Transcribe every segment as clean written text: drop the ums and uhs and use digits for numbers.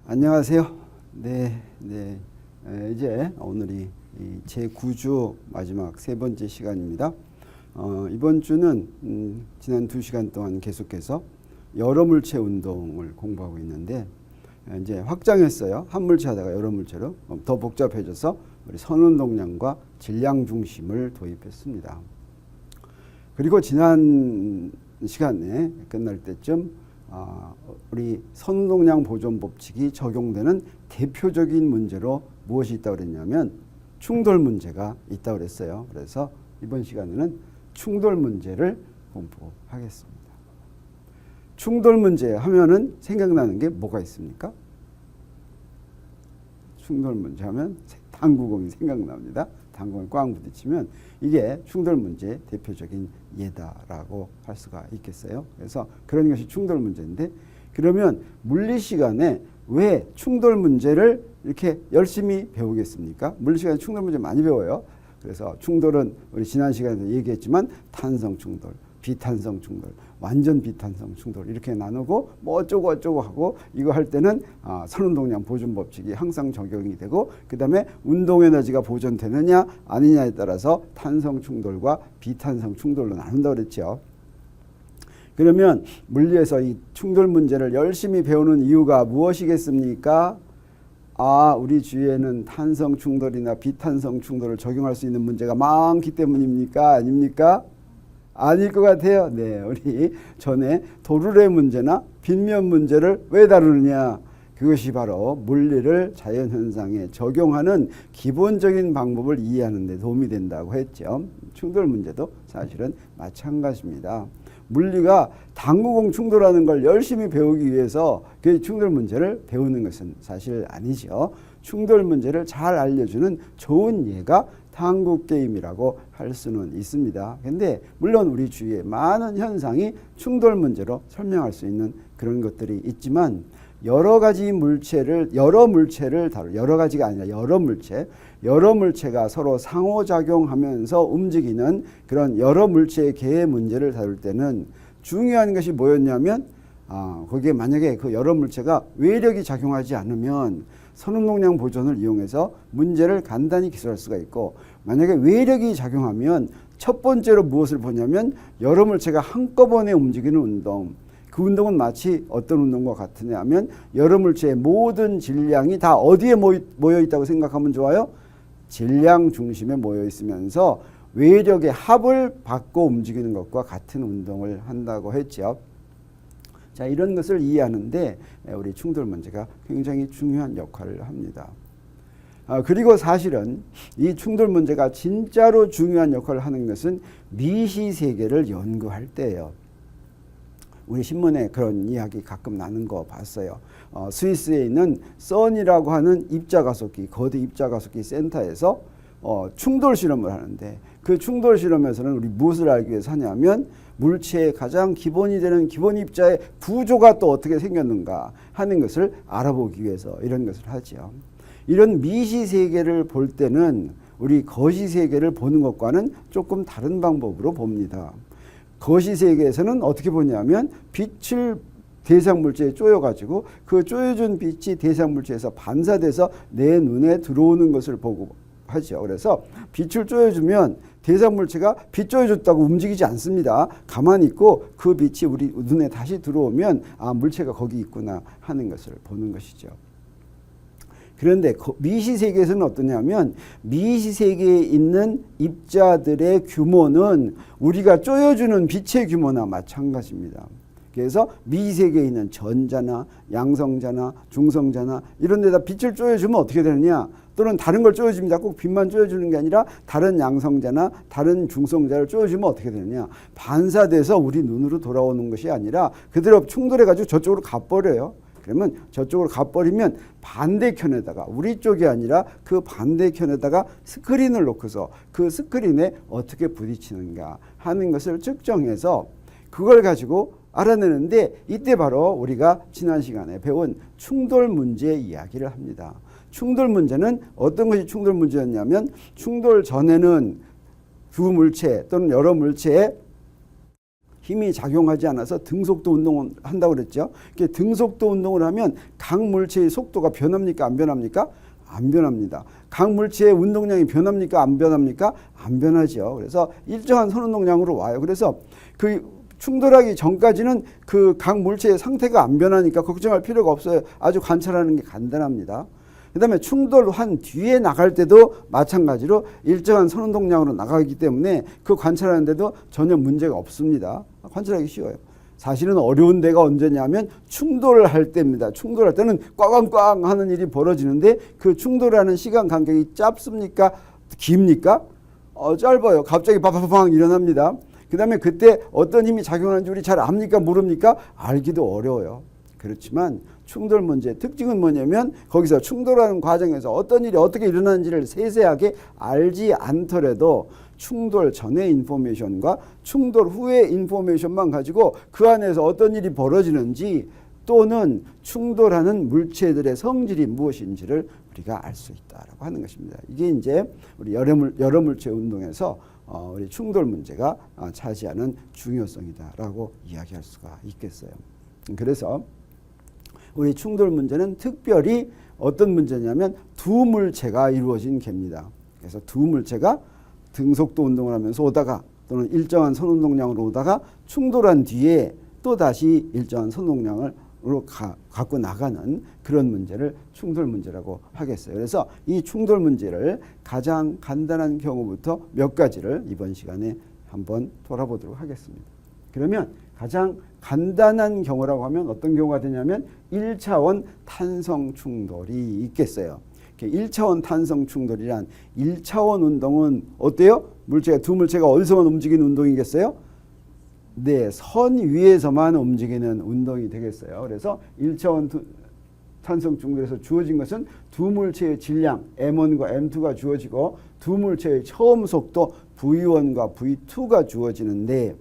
안녕하세요. 이제 오늘이 제9주 마지막 세 번째 시간입니다. 이번 주는 지난 2시간 동안 계속해서 여러 물체 운동을 공부하고 있는데 이제 확장했어요. 한 물체 하다가 여러 물체로 더 복잡해져서 우리 선운동량과 질량 중심을 도입했습니다. 그리고 지난 시간에 끝날 때쯤 우리 선운동량 보존 법칙이 적용되는 대표적인 문제로 무엇이 있다고 그랬냐면 충돌 문제가 있다고 그랬어요. 그래서 이번 시간에는 충돌 문제를 공부하겠습니다. 충돌 문제 하면은 생각나는 게 뭐가 있습니까? 충돌 문제 하면 당구공이 생각납니다. 당구공이 꽝 부딪히면 이게 충돌 문제의 대표적인 예다라고 할 수가 있겠어요. 그래서 그런 것이 충돌 문제인데, 그러면 물리 시간에 왜 충돌 문제를 이렇게 열심히 배우겠습니까? 물리 시간에 충돌 문제 많이 배워요. 그래서 충돌은 우리 지난 시간에도 얘기했지만 탄성 충돌, 비탄성 충돌, 완전 비탄성 충돌 이렇게 나누고 뭐 어쩌고 하고 이거 할 때는 선운동량 보존 법칙이 항상 적용이 되고, 그 다음에 운동 에너지가 보존되느냐 아니냐에 따라서 탄성 충돌과 비탄성 충돌로 나눈다고 그랬죠. 그러면 물리에서 이 충돌 문제를 열심히 배우는 이유가 무엇이겠습니까? 우리 주위에는 탄성 충돌이나 비탄성 충돌을 적용할 수 있는 문제가 많기 때문입니까? 아닙니까? 아닐 것 같아요. 네, 우리 전에 도르래 문제나 빗면 문제를 왜 다루느냐? 그것이 바로 물리를 자연현상에 적용하는 기본적인 방법을 이해하는 데 도움이 된다고 했죠. 충돌 문제도 사실은 마찬가지입니다. 물리가 당구공 충돌하는 걸 열심히 배우기 위해서 그 충돌 문제를 배우는 것은 사실 아니죠. 충돌 문제를 잘 알려주는 좋은 예가 당구 게임이라고 할 수는 있습니다. 근데 물론 우리 주위에 많은 현상이 충돌 문제로 설명할 수 있는 그런 것들이 있지만, 여러 물체가 아니라 여러 물체가 서로 상호작용하면서 움직이는 그런 여러 물체의 개의 문제를 다룰 때는 중요한 것이 뭐였냐면, 거기에 만약에 그 여러 물체가 외력이 작용하지 않으면 선운동량 보존을 이용해서 문제를 간단히 기술할 수가 있고, 만약에 외력이 작용하면 첫 번째로 무엇을 보냐면 여러 물체가 한꺼번에 움직이는 운동. 그 운동은 마치 어떤 운동과 같으냐 하면 여러 물체의 모든 질량이 다 어디에 모여 있다고 생각하면 좋아요? 질량 중심에 모여 있으면서 외력의 합을 받고 움직이는 것과 같은 운동을 한다고 했죠. 자, 이런 것을 이해하는데 우리 충돌 문제가 굉장히 중요한 역할을 합니다. 그리고 사실은 이 충돌 문제가 진짜로 중요한 역할을 하는 것은 미시 세계를 연구할 때예요. 우리 신문에 그런 이야기 가끔 나는 거 봤어요. 스위스에 있는 선이라고 하는 거대 입자가속기 센터에서 충돌 실험을 하는데, 그 충돌 실험에서는 우리 무엇을 알기 위해서 하냐면 물체의 가장 기본이 되는 기본 입자의 구조가 또 어떻게 생겼는가 하는 것을 알아보기 위해서 이런 것을 하죠. 이런 미시 세계를 볼 때는 우리 거시 세계를 보는 것과는 조금 다른 방법으로 봅니다. 거시 세계에서는 어떻게 보냐면 빛을 대상 물체에 쪼여가지고 그 쪼여준 빛이 대상 물체에서 반사돼서 내 눈에 들어오는 것을 보고 하죠. 그래서 빛을 쪼여주면 대상 물체가 빛 쪼여줬다고 움직이지 않습니다. 가만히 있고 그 빛이 우리 눈에 다시 들어오면 물체가 거기 있구나 하는 것을 보는 것이죠. 그런데 미시세계에서는 어떠냐면 미시세계에 있는 입자들의 규모는 우리가 쪼여주는 빛의 규모나 마찬가지입니다. 그래서 미시세계에 있는 전자나 양성자나 중성자나 이런 데다 빛을 쪼여주면 어떻게 되느냐, 또는 다른 걸 쪼여줍니다. 꼭 빛만 쪼여주는 게 아니라 다른 양성자나 다른 중성자를 쪼여주면 어떻게 되느냐, 반사돼서 우리 눈으로 돌아오는 것이 아니라 그대로 충돌해가지고 저쪽으로 가버려요. 그러면 저쪽으로 가버리면 반대편에다가, 우리 쪽이 아니라 그 반대편에다가 스크린을 놓고서 그 스크린에 어떻게 부딪히는가 하는 것을 측정해서 그걸 가지고 알아내는데, 이때 바로 우리가 지난 시간에 배운 충돌 문제 이야기를 합니다. 충돌 문제는 어떤 것이 충돌 문제였냐면, 충돌 전에는 두 물체 또는 여러 물체의 힘이 작용하지 않아서 등속도 운동을 한다고 그랬죠. 등속도 운동을 하면 각 물체의 속도가 변합니까? 안 변합니까? 안 변합니다. 각 물체의 운동량이 변합니까? 안 변합니까? 안 변하죠. 그래서 일정한 선운동량으로 와요. 그래서 그 충돌하기 전까지는 그 각 물체의 상태가 안 변하니까 걱정할 필요가 없어요. 아주 관찰하는 게 간단합니다. 그 다음에 충돌한 뒤에 나갈 때도 마찬가지로 일정한 선운동량으로 나가기 때문에 그 관찰하는데도 전혀 문제가 없습니다. 관찰하기 쉬워요. 사실은 어려운 데가 언제냐면 충돌을 할 때입니다. 충돌할 때는 꽝꽝꽝 하는 일이 벌어지는데 그 충돌하는 시간 간격이 짧습니까? 깁니까? 짧아요. 갑자기 바바바방 일어납니다. 그 다음에 그때 어떤 힘이 작용하는지 우리 잘 압니까? 모릅니까? 알기도 어려워요. 그렇지만 충돌 문제의 특징은 뭐냐면 거기서 충돌하는 과정에서 어떤 일이 어떻게 일어나는지를 세세하게 알지 않더라도 충돌 전의 인포메이션과 충돌 후의 인포메이션만 가지고 그 안에서 어떤 일이 벌어지는지 또는 충돌하는 물체들의 성질이 무엇인지를 우리가 알 수 있다라고 하는 것입니다. 이게 이제 우리 여러 물체 운동에서 우리 충돌 문제가 차지하는 중요성이다라고 이야기할 수가 있겠어요. 그래서 우리 충돌 문제는 특별히 어떤 문제냐면 두 물체가 이루어진 개입니다. 그래서 두 물체가 등속도 운동을 하면서 오다가 또는 일정한 선운동량으로 오다가 충돌한 뒤에 또 다시 일정한 선운동량으로 갖고 나가는 그런 문제를 충돌 문제라고 하겠어요. 그래서 이 충돌 문제를 가장 간단한 경우부터 몇 가지를 이번 시간에 한번 돌아보도록 하겠습니다. 그러면 가장 간단한 경우라고 하면 어떤 경우가 되냐면 1차원 탄성 충돌이 있겠어요. 1차원 탄성 충돌이란 1차원 운동은 어때요? 두 물체가 어디서만 움직이는 운동이겠어요? 네, 선 위에서만 움직이는 운동이 되겠어요. 그래서 1차원 탄성 충돌에서 주어진 것은 두 물체의 질량 M1과 M2가 주어지고 두 물체의 처음 속도 V1과 V2가 주어지는데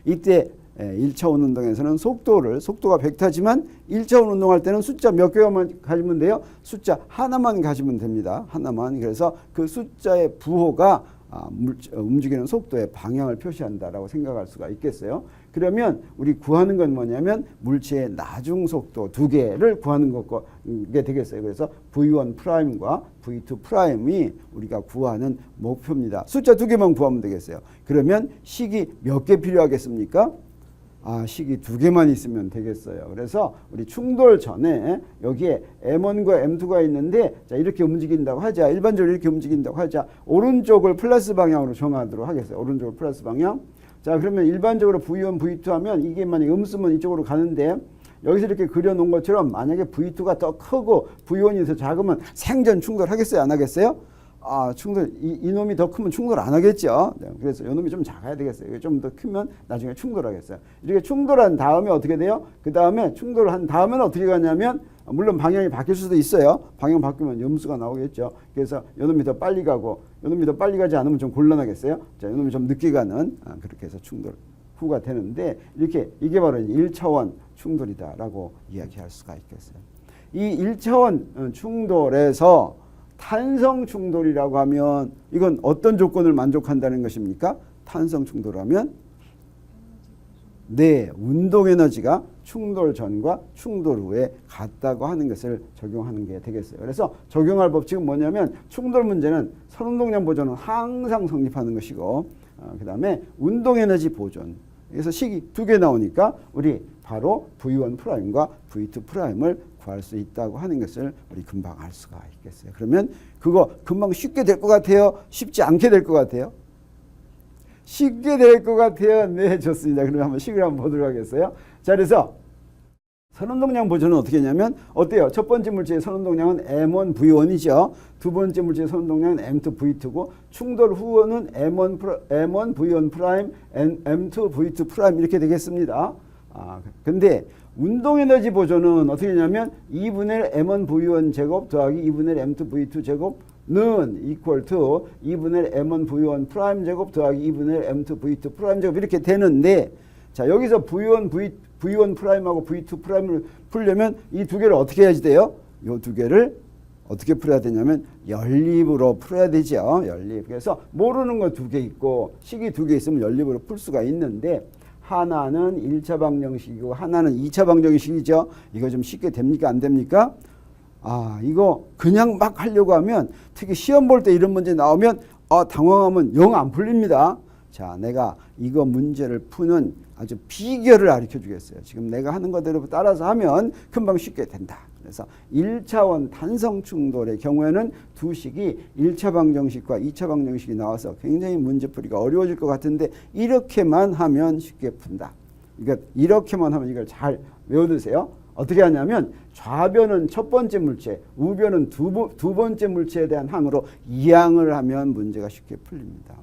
이때 1차원 운동에서는 속도가 벡터지만 1차원 운동할 때는 숫자 몇 개만 가지면 돼요? 숫자 하나만 가지면 됩니다. 하나만. 그래서 그 숫자의 부호가 움직이는 속도의 방향을 표시한다라고 생각할 수가 있겠어요. 그러면 우리 구하는 건 뭐냐면 물체의 나중 속도 두 개를 구하는 게 되겠어요. 그래서 V1'과 V2'이 우리가 구하는 목표입니다. 숫자 두 개만 구하면 되겠어요. 그러면 식이 몇 개 필요하겠습니까? 식이 두 개만 있으면 되겠어요. 그래서 우리 충돌 전에 여기에 M1과 M2가 있는데 자 이렇게 움직인다고 하자. 일반적으로 이렇게 움직인다고 하자. 오른쪽을 플러스 방향으로 정하도록 하겠어요. 오른쪽을 플러스 방향. 자 그러면 일반적으로 V1, V2 하면 이게 만약에 쓰면 이쪽으로 가는데 여기서 이렇게 그려놓은 것처럼 만약에 V2가 더 크고 V1이 더 작으면 생전 충돌하겠어요? 안 하겠어요? 이놈이 더 크면 충돌 안 하겠죠. 네, 그래서 이놈이 좀 작아야 되겠어요. 좀 더 크면 나중에 충돌하겠어요. 이렇게 충돌한 다음에 어떻게 돼요? 그 다음에 충돌한 다음에는 어떻게 가냐면 물론 방향이 바뀔 수도 있어요. 방향 바뀌면 염수가 나오겠죠. 그래서 이놈이 더 빨리 가고 이놈이 더 빨리 가지 않으면 좀 곤란하겠어요. 자, 이놈이 좀 늦게 가는 그렇게 해서 충돌 후가 되는데 이게 바로 1차원 충돌이다라고 이야기할 수가 있겠어요. 이 1차원 충돌에서 탄성 충돌이라고 하면 이건 어떤 조건을 만족한다는 것입니까? 탄성 충돌하면 네, 운동 에너지가 충돌 전과 충돌 후에 같다고 하는 것을 적용하는 게 되겠어요. 그래서 적용할 법칙은 뭐냐면 충돌 문제는 선운동량 보존은 항상 성립하는 것이고 그 다음에 운동 에너지 보존. 그래서 식이 두 개 나오니까 우리 바로 V1'과 V2'을 구할 수 있다고 하는 것을 우리 금방 알 수가 있겠어요. 그러면 그거 금방 쉽게 될 것 같아요? 쉽지 않게 될 것 같아요? 쉽게 될 것 같아요. 네, 좋습니다. 그러면 한번 식을 한번 보도록 하겠어요. 자, 그래서 선운동량 보존은 어떻게 했냐면 어때요? 첫 번째 물체의 선운동량은 M1, V1이죠. 두 번째 물체의 선운동량은 M2, V2고 충돌 후는 M1, V1', M2, V2' 이렇게 되겠습니다. 근데 운동 에너지 보존은 어떻게 하냐면 2분의 M1 V1 제곱 더하기 2분의 M2 V2 제곱는 equal to 2분의 M1 V1 프라임 제곱 더하기 2분의 M2 V2 프라임 제곱 이렇게 되는데 자 여기서 V1 프라임하고 V2 프라임을 풀려면 이 두 개를 어떻게 해야지 돼요? 이 두 개를 어떻게 풀어야 되냐면 연립으로 풀어야 되죠. 연립. 그래서 모르는 거 두 개 있고 식이 두 개 있으면 연립으로 풀 수가 있는데 하나는 1차 방정식이고 하나는 2차 방정식이죠. 이거 좀 쉽게 됩니까? 안 됩니까? 이거 그냥 막 하려고 하면 특히 시험 볼 때 이런 문제 나오면 당황하면 영 안 풀립니다. 자, 내가 이거 문제를 푸는 아주 비결을 가르쳐 주겠어요. 지금 내가 하는 거대로 따라서 하면 금방 쉽게 된다. 그래서 1차원 탄성 충돌의 경우에는 두 식이 1차 방정식과 2차 방정식이 나와서 굉장히 문제풀이가 어려워질 것 같은데 이렇게만 하면 쉽게 푼다. 이렇게만 하면 이걸 잘 외워두세요. 어떻게 하냐면 좌변은 첫 번째 물체, 우변은 두 번째 물체에 대한 항으로 이항을 하면 문제가 쉽게 풀립니다.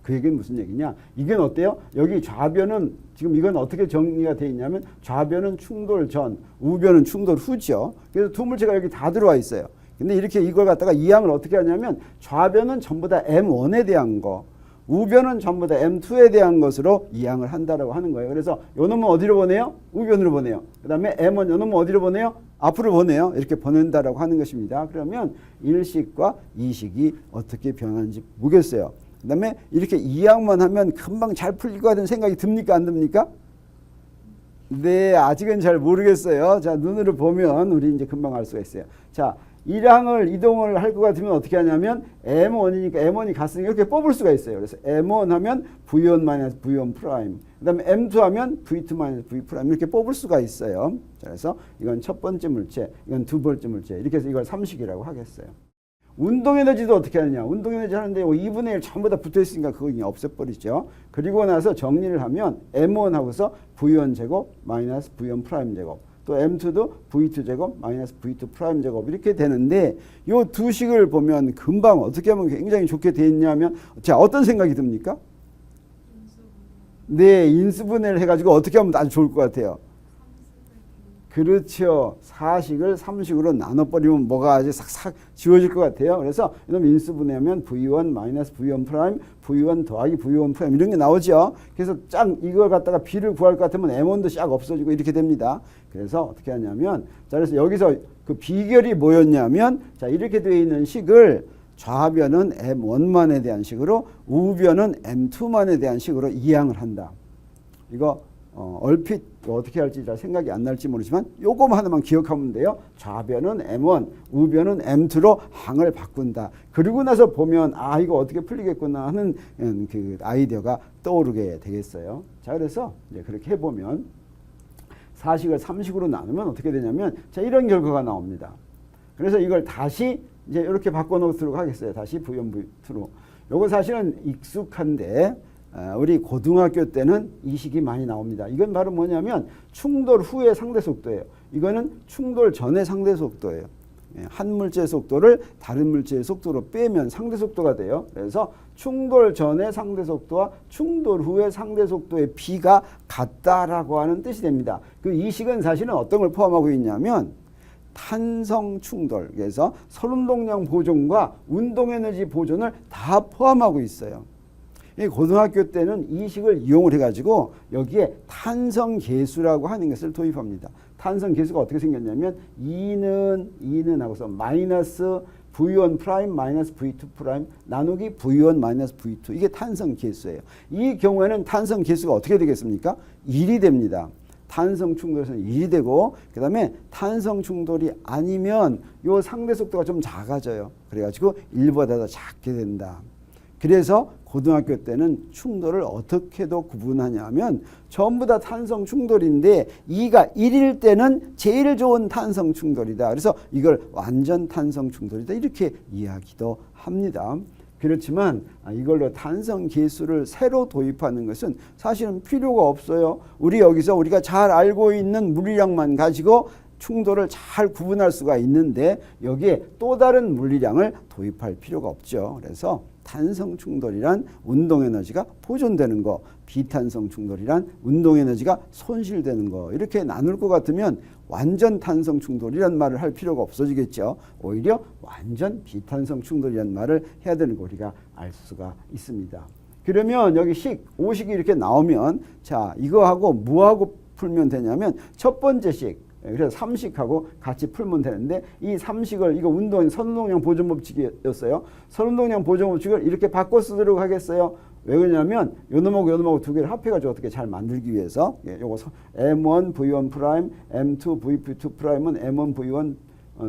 그 얘기는 무슨 얘기냐? 이건 어때요? 여기 좌변은 지금 이건 어떻게 정리가 되어 있냐면 좌변은 충돌 전, 우변은 충돌 후죠. 그래서 두 물체가 여기 다 들어와 있어요. 근데 이렇게 이걸 갖다가 이항을 어떻게 하냐면 좌변은 전부 다 M1에 대한 거, 우변은 전부 다 M2에 대한 것으로 이항을 한다라고 하는 거예요. 그래서 요 놈은 어디로 보내요? 우변으로 보내요. 그 다음에 M1 요 놈은 어디로 보내요? 앞으로 보내요. 이렇게 보낸다라고 하는 것입니다. 그러면 1식과 2식이 어떻게 변하는지 보겠어요. 그 다음에 이렇게 이항만 하면 금방 잘 풀릴 것 같은 생각이 듭니까? 안 듭니까? 네, 아직은 잘 모르겠어요. 자, 눈으로 보면 우리 이제 금방 알 수가 있어요. 자, 1항을 이동을 할 것 같으면 어떻게 하냐면 M1이니까 M1이 갔으니까 이렇게 뽑을 수가 있어요. 그래서 M1 하면 V1 마이너스 V1 프라임, 그 다음에 M2 하면 V2 마이너스 V 프라임 이렇게 뽑을 수가 있어요. 그래서 이건 첫 번째 물체, 이건 두 번째 물체, 이렇게 해서 이걸 3식이라고 하겠어요. 운동에너지도 어떻게 하느냐. 운동에너지 하는데 2분의 1 전부 다 붙어있으니까 그거 그냥 없애버리죠. 그리고 나서 정리를 하면 M1 하고서 V1 제곱 마이너스 V1 프라임 제곱, 또 M2도 V2 제곱 마이너스 V2 프라임 제곱 이렇게 되는데 요 두 식을 보면 금방 어떻게 하면 굉장히 좋게 돼 있냐면 자, 어떤 생각이 듭니까? 네, 인수분해를 해가지고 어떻게 하면 아주 좋을 것 같아요. 그렇죠. 4식을 3식으로 나눠버리면 뭐가 아주 싹싹 지워질 것 같아요. 그래서 이놈 인수분해하면 V1 마이너스 V1 프라임, V1 더하기 V1 프라임 이런 게 나오죠. 그래서 짱 이걸 갖다가 B를 구할 것 같으면 M1도 싹 없어지고 이렇게 됩니다. 그래서 어떻게 하냐면 자, 그래서 여기서 그 비결이 뭐였냐면 자, 이렇게 되어 있는 식을 좌변은 M1만에 대한 식으로 우변은 M2만에 대한 식으로 이항을 한다. 이거 얼핏 어떻게 할지 잘 생각이 안 날지 모르지만 요거만 하나만 기억하면 돼요. 좌변은 M1, 우변은 M2로 항을 바꾼다. 그리고 나서 보면 이거 어떻게 풀리겠구나 하는 그 아이디어가 떠오르게 되겠어요. 자, 그래서 이제 그렇게 해보면 4식을 3식으로 나누면 어떻게 되냐면 자, 이런 결과가 나옵니다. 그래서 이걸 다시 이제 이렇게 바꿔놓도록 하겠어요. 다시 V1, V2로. 요거 사실은 익숙한데 우리 고등학교 때는 이 식이 많이 나옵니다. 이건 바로 뭐냐면 충돌 후의 상대 속도예요. 이거는 충돌 전의 상대 속도예요. 한 물체의 속도를 다른 물체의 속도로 빼면 상대 속도가 돼요. 그래서 충돌 전의 상대 속도와 충돌 후의 상대 속도의 비가 같다라고 하는 뜻이 됩니다. 그 이 식은 사실은 어떤 걸 포함하고 있냐면 탄성 충돌, 그래서 선운동량 보존과 운동에너지 보존을 다 포함하고 있어요. 고등학교 때는 이 식을 이용을 해가지고 여기에 탄성계수라고 하는 것을 도입합니다. 탄성계수가 어떻게 생겼냐면 2는 하고서 마이너스 V1 프라임 마이너스 V2 프라임 나누기 V1 마이너스 V2 이게 탄성계수예요. 이 경우에는 탄성계수가 어떻게 되겠습니까? 1이 됩니다. 탄성 충돌에서는 1이 되고 그 다음에 탄성 충돌이 아니면 요 상대 속도가 좀 작아져요. 그래가지고 1보다 더 작게 된다. 그래서 고등학교 때는 충돌을 어떻게도 구분하냐면 전부 다 탄성 충돌인데 2가 1일 때는 제일 좋은 탄성 충돌이다. 그래서 이걸 완전 탄성 충돌이다. 이렇게 이야기도 합니다. 그렇지만 이걸로 탄성 계수를 새로 도입하는 것은 사실은 필요가 없어요. 우리가 잘 알고 있는 물리량만 가지고 충돌을 잘 구분할 수가 있는데 여기에 또 다른 물리량을 도입할 필요가 없죠. 그래서 탄성 충돌이란 운동 에너지가 보존되는 거, 비탄성 충돌이란 운동 에너지가 손실되는 거 이렇게 나눌 것 같으면 완전 탄성 충돌이란 말을 할 필요가 없어지겠죠. 오히려 완전 비탄성 충돌이란 말을 해야 되는 거 우리가 알 수가 있습니다. 그러면 여기 5식이 이렇게 나오면 자, 이거하고 뭐하고 풀면 되냐면 첫 번째 식 그래서 삼식하고 같이 풀면 되는데 이 삼식을 이거 선운동량 보존법칙이었어요. 선운동량 보존법칙을 이렇게 바꿔 쓰도록 하겠어요. 왜 그러냐면 요놈하고 두 개를 합해가지고 어떻게 잘 만들기 위해서 요거 M1 V1 프라임 M2 V2 프라임은 M1 V1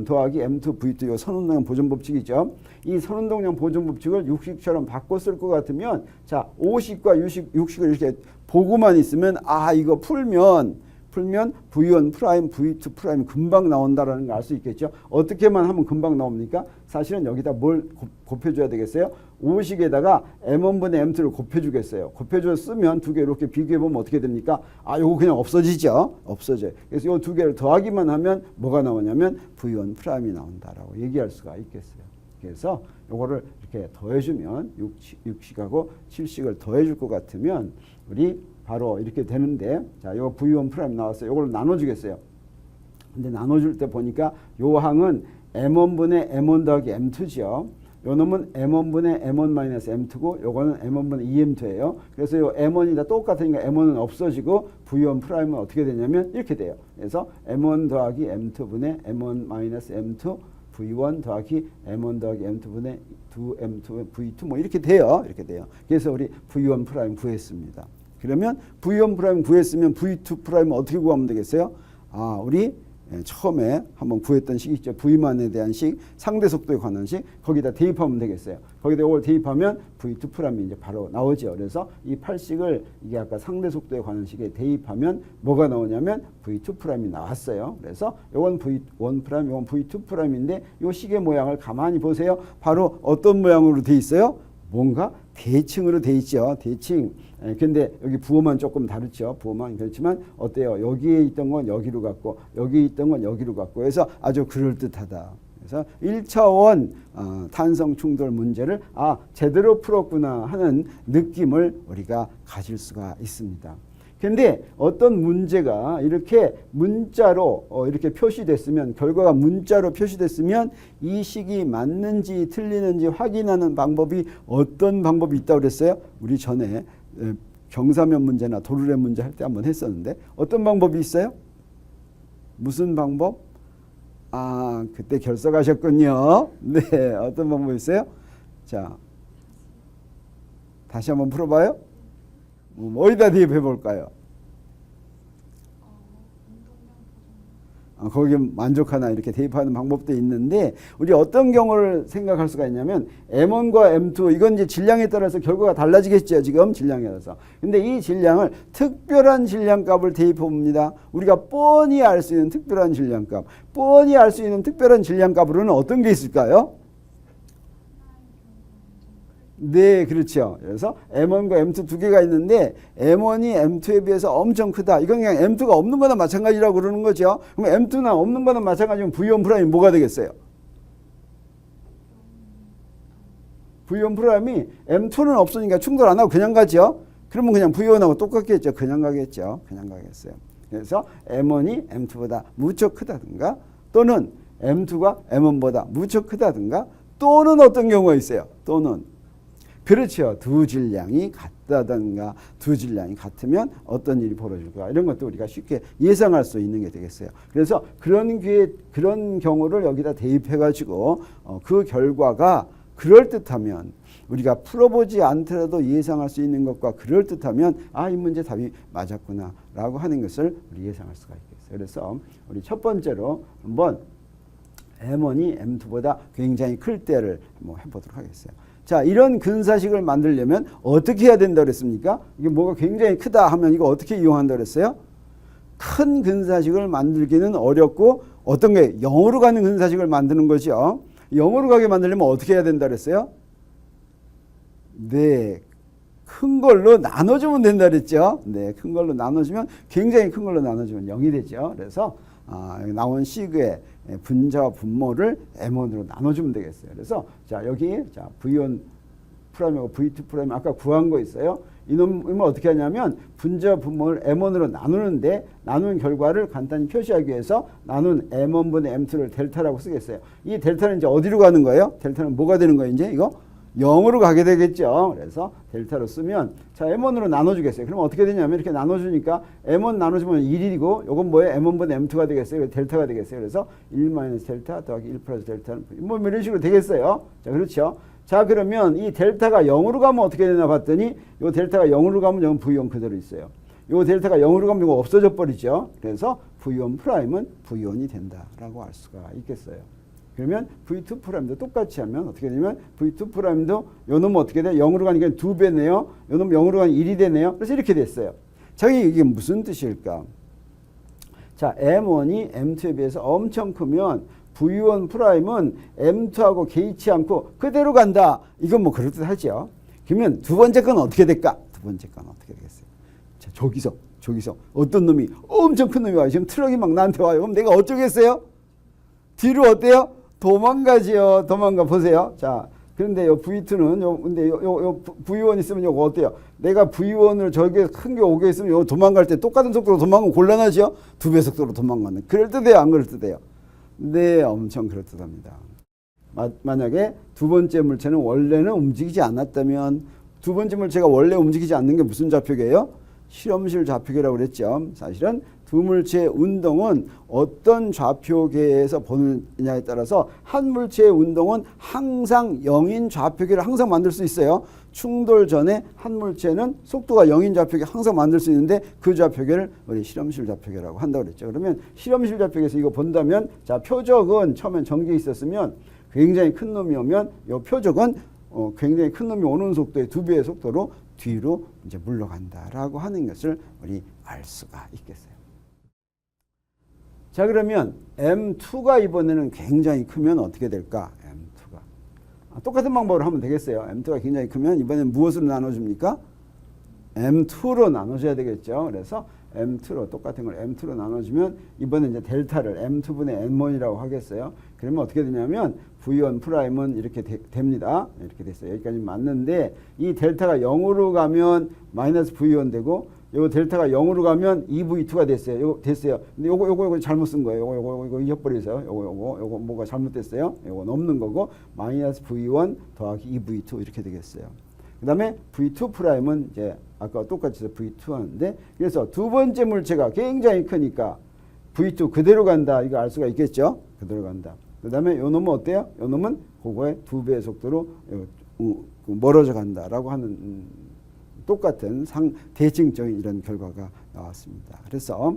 더하기 M2 V2 요 선운동량 보존법칙이죠. 이 선운동량 보존법칙을 육식처럼 바꿔 쓸 것 같으면 자 5식과 육식을 이렇게 보고만 있으면 아 이거 풀면 V1 프라임 V2 프라임 금방 나온다라는 걸 알 수 있겠죠. 어떻게만 하면 금방 나옵니까? 사실은 여기다 뭘 곱해줘야 되겠어요? 5식에다가 M1분의 M2를 곱해주겠어요. 곱해줘 쓰면 두 개 이렇게 비교해보면 어떻게 됩니까? 아, 요거 그냥 없어지죠? 없어져요. 그래서 요 두 개를 더하기만 하면 뭐가 나오냐면 V1 프라임이 나온다라고 얘기할 수가 있겠어요. 그래서 요거를 이렇게 더해주면 6식하고 7식을 더해줄 것 같으면 우리 바로 이렇게 되는데 자, 요 V1 프라임 나왔어요. 요걸 나눠주겠어요. 근데 나눠줄 때 보니까 요 항은 M1분의 M1 더하기 M2죠. 요 놈은 M1분의 M1 마이너스 M2고 요거는 M1분의 2M2예요. 그래서 요 M1이 다 똑같으니까 M1은 없어지고 V1 프라임은 어떻게 되냐면 이렇게 돼요. 그래서 M1 더하기 M2분의 M1 마이너스 M2 V1 더하기 M1 더하기 M2분의 2M2 V2 뭐 이렇게 돼요. 이렇게 돼요. 그래서 우리 V1 프라임 구했습니다. 그러면 V1 프라임 구했으면 V2 프라임 어떻게 구하면 되겠어요? 아, 우리 처음에 한번 구했던 식 있죠. V만에 대한 식, 상대 속도에 관한 식, 거기다 대입하면 되겠어요. 거기다 이걸 대입하면 V2 프라임이 이제 바로 나오죠. 그래서 이 8식을 이게 아까 상대 속도에 관한 식에 대입하면 뭐가 나오냐면 V2 프라임이 나왔어요. 그래서 이건 V1 프라임, 이건 V2 프라임인데 이 식의 모양을 가만히 보세요. 바로 어떤 모양으로 돼 있어요? 뭔가 대칭으로 돼 있죠. 대칭. 근데 여기 부호만 조금 다르죠. 부호만 그렇지만 어때요? 여기에 있던 건 여기로 갔고 여기에 있던 건 여기로 갔고 그래서 아주 그럴듯하다. 그래서 1차원 탄성 충돌 문제를 제대로 풀었구나 하는 느낌을 우리가 가질 수가 있습니다. 근데 어떤 문제가 이렇게 문자로 이렇게 표시됐으면 결과가 문자로 표시됐으면 이 식이 맞는지 틀리는지 확인하는 방법이 어떤 방법이 있다고 그랬어요? 우리 전에 경사면 문제나 도르래 문제 할 때 한번 했었는데 어떤 방법이 있어요? 무슨 방법? 그때 결석하셨군요. 네, 어떤 방법이 있어요? 자, 다시 한번 풀어봐요. 어디다 대입해 볼까요? 거기에 만족하나 이렇게 대입하는 방법도 있는데 우리 어떤 경우를 생각할 수가 있냐면 M1과 M2 이건 이제 질량에 따라서 결과가 달라지겠죠. 지금 질량에 따라서. 근데 이 질량을 특별한 질량값을 대입해 봅니다. 우리가 뻔히 알 수 있는 특별한 질량값. 뻔히 알 수 있는 특별한 질량값으로는 어떤 게 있을까요? 네, 그렇죠. 그래서 M1과 M2 두 개가 있는데 M1이 M2에 비해서 엄청 크다. 이건 그냥 M2가 없는 거나 마찬가지라고 그러는 거죠. 그럼 M2나 없는 거나 마찬가지면 V1 프라임이 뭐가 되겠어요? V1 프라임이 M2는 없으니까 충돌 안 하고 그냥 가죠. 그러면 그냥 V1하고 똑같겠죠. 그냥 가겠죠. 그냥 가겠어요. 그래서 M1이 M2보다 무척 크다든가 또는 M2가 M1보다 무척 크다든가 또는 어떤 경우가 있어요. 또는 그렇죠. 두 질량이 같다든가 두 질량이 같으면 어떤 일이 벌어질까 이런 것도 우리가 쉽게 예상할 수 있는 게 되겠어요. 그래서 그런 경우를 여기다 대입해가지고 그 결과가 그럴듯하면 우리가 풀어보지 않더라도 예상할 수 있는 것과 그럴듯하면 이 문제 답이 맞았구나 라고 하는 것을 우리 예상할 수가 있겠어요. 그래서 우리 첫 번째로 한번 M1이 M2보다 굉장히 클 때를 한번 해보도록 하겠어요. 자, 이런 근사식을 만들려면 어떻게 해야 된다고 그랬습니까? 이게 뭐가 굉장히 크다 하면 이거 어떻게 이용한다고 그랬어요? 큰 근사식을 만들기는 어렵고 어떤 게 0으로 가는 근사식을 만드는 거죠. 0으로 가게 만들려면 어떻게 해야 된다고 그랬어요? 네, 큰 걸로 나눠주면 된다 그랬죠. 네, 큰 걸로 나눠주면 굉장히 큰 걸로 나눠주면 0이 되죠. 그래서 나온 식의 분자와 분모를 M1으로 나눠주면 되겠어요. 그래서 자 여기 자 V1 프라임하고 V2 프라임 아까 구한 거 있어요. 이놈을 어떻게 하냐면 분자와 분모를 M1으로 나누는데 나눈 결과를 간단히 표시하기 위해서 나눈 M1분의 M2를 델타라고 쓰겠어요. 이 델타는 이제 어디로 가는 거예요? 델타는 뭐가 되는 거예요? 이제 이거 0으로 가게 되겠죠. 그래서 델타로 쓰면 자 M1으로 나눠주겠어요. 그럼 어떻게 되냐면 이렇게 나눠주니까 M1 나눠주면 1이고 요건 뭐예요? M1분의 M2가 되겠어요. 델타가 되겠어요. 그래서 1 마이너스 델타 더하기 1 플러스 델타는 뭐 이런 식으로 되겠어요. 자 그렇죠. 자 그러면 이 델타가 0으로 가면 어떻게 되나 봤더니 요 델타가 0으로 가면 여기 V1 그대로 있어요. 요 델타가 0으로 가면 이거 없어져 버리죠. 그래서 V1 프라임은 V1이 된다라고 알 수가 있겠어요. 그러면 V2 프라임도 똑같이 하면 어떻게 되냐면 V2 프라임도 요 놈은 어떻게 돼? 0으로 가니까 2배네요. 요 놈은 0으로 가니까 1이 되네요. 그래서 이렇게 됐어요. 자, 이게 무슨 뜻일까? 자, M1이 M2에 비해서 엄청 크면 V1 프라임은 M2하고 개의치 않고 그대로 간다. 이건 뭐 그럴듯하죠. 그러면 두 번째 건 어떻게 될까? 두 번째 건 어떻게 되겠어요? 자, 저기서 어떤 놈이 엄청 큰 놈이 와요. 지금 트럭이 막 나한테 와요. 그럼 내가 어쩌겠어요? 뒤로 어때요? 도망가지요. 도망가 보세요. 자, 그런데 요 V2는 근데 요 V1 있으면 요거 어때요? 내가 V1을 저기에 큰 게 오게 있으면 요 도망갈 때 똑같은 속도로 도망가면 곤란하죠? 2배 속도로 도망가는. 그럴듯해요, 안 그럴듯해요? 네, 엄청 그럴듯합니다. 만약에 두 번째 물체는 원래는 움직이지 않았다면 두 번째 물체가 원래 움직이지 않는 게 무슨 좌표계예요? 실험실 좌표계라고 그랬죠. 사실은 두 물체의 운동은 어떤 좌표계에서 보느냐에 따라서 한 물체의 운동은 항상 0인 좌표계를 항상 만들 수 있어요. 충돌 전에 한 물체는 속도가 0인 좌표계 항상 만들 수 있는데 그 좌표계를 우리 실험실 좌표계라고 한다고 그랬죠. 그러면 실험실 좌표계에서 이거 본다면 자 표적은 처음엔 전기에 있었으면 굉장히 큰 놈이 오면 이 표적은 굉장히 큰 놈이 오는 속도의 2배의 속도로 뒤로 이제 물러간다라고 하는 것을 우리 알 수가 있겠어요. 자, 그러면 M2가 이번에는 굉장히 크면 어떻게 될까? M2가. 똑같은 방법으로 하면 되겠어요. M2가 굉장히 크면 이번엔 무엇으로 나눠줍니까? M2로 나눠줘야 되겠죠. 그래서 M2로 똑같은 걸 M2로 나눠주면 이번에 이제 델타를 M2분의 N1이라고 하겠어요. 그러면 어떻게 되냐면 V1 프라임은 이렇게 됩니다. 이렇게 됐어요. 여기까지 맞는데 이 델타가 0으로 가면 마이너스 V1 되고 요 델타가 0으로 가면 2V2가 됐어요. 요거 됐어요. 근데 요거 잘못 쓴 거예요. 요거 잊어버리세요. 요거 뭐가 잘못됐어요. 요거 넘는 거고 마이너스 V1 더하기 2V2 이렇게 되겠어요. 그 다음에 V2 프라임은 이제 아까 똑같이 V2 하는데 그래서 두 번째 물체가 굉장히 크니까 V2 그대로 간다. 이거 알 수가 있겠죠. 그대로 간다. 그 다음에 요 놈은 어때요? 요 놈은 그거의 2배의 속도로 멀어져 간다라고 하는 똑같은 대칭적인 이런 결과가 나왔습니다. 그래서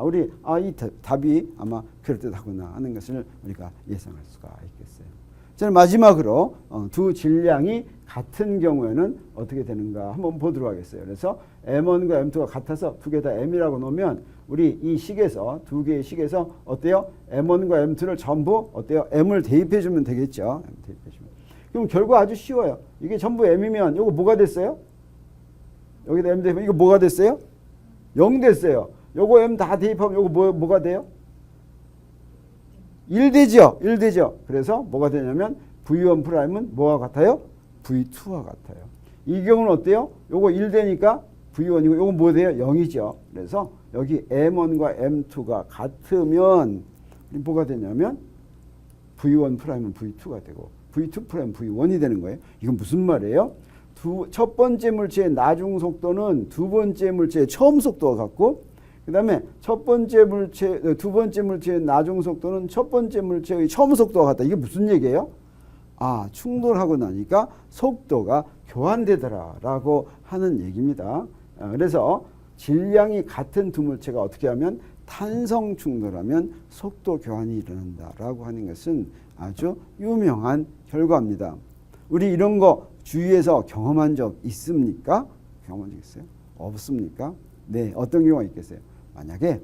우리 이 답이 아마 그럴듯하구나 하는 것을 우리가 예상할 수가 있겠어요. 자, 마지막으로 두 질량이 같은 경우에는 어떻게 되는가 한번 보도록 하겠어요. 그래서 M1과 M2가 같아서 두 개 다 M이라고 놓으면 우리 이 식에서 두 개의 식에서 어때요? M1과 M2를 전부 어때요? M을 대입해 주면 되겠죠. M 대입해 주면. 그럼 결과 아주 쉬워요. 이게 전부 M이면 이거 뭐가 됐어요? 여기다 M 대입하면 이거 뭐가 됐어요? 0 됐어요. 요거 M 다 대입하면 요거 뭐가 돼요? 1 되죠. 1 되죠. 그래서 뭐가 되냐면 V1 프라임은 뭐와 같아요? V2와 같아요. 이 경우는 어때요? 요거 1 되니까 V1이고 요거 뭐 돼요? 0이죠. 그래서 여기 M1과 M2가 같으면 뭐가 되냐면 V1 프라임은 V2가 되고 V2 프라임 V1이 되는 거예요. 이건 무슨 말이에요? 첫 번째 물체의 나중 속도는 두 번째 물체의 처음 속도와 같고 그 다음에 두 번째 물체의 나중 속도는 첫 번째 물체의 처음 속도와 같다. 이게 무슨 얘기예요? 충돌하고 나니까 속도가 교환되더라라고 하는 얘기입니다. 그래서 질량이 같은 두 물체가 어떻게 하면 탄성 충돌하면 속도 교환이 일어난다라고 하는 것은 아주 유명한 결과입니다. 우리 이런 거 주위에서 경험한 적 있습니까? 경험한 적 있어요? 없습니까? 네, 어떤 경우가 있겠어요? 만약에